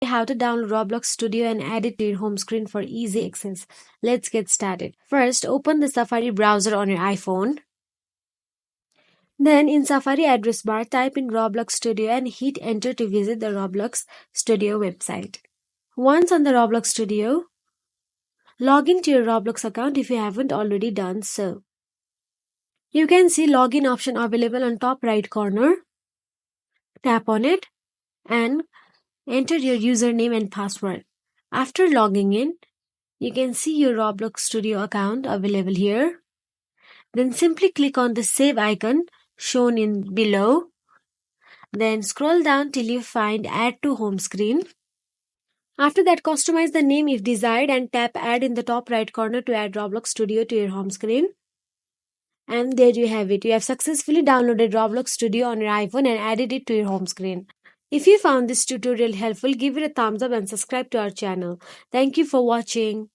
How to download Roblox Studio and add it to your home screen for easy access. Let's get started. First, open the Safari browser on your iPhone. Then in Safari address bar, type in Roblox Studio and hit enter to visit the Roblox Studio website. Once on the Roblox Studio, log into your Roblox account if you haven't already done so. You can see login option available on top right corner. Tap on it and enter your username and password. After logging in, you can see your Roblox Studio account available here. Then simply click on the save icon shown in below. Then scroll down till you find add to home screen. After that, customize the name if desired and tap add in the top right corner to add Roblox Studio to your home screen. And there you have it. You have successfully downloaded Roblox Studio on your iPhone and added it to your home screen. If you found this tutorial helpful, give it a thumbs up and subscribe to our channel. Thank you for watching.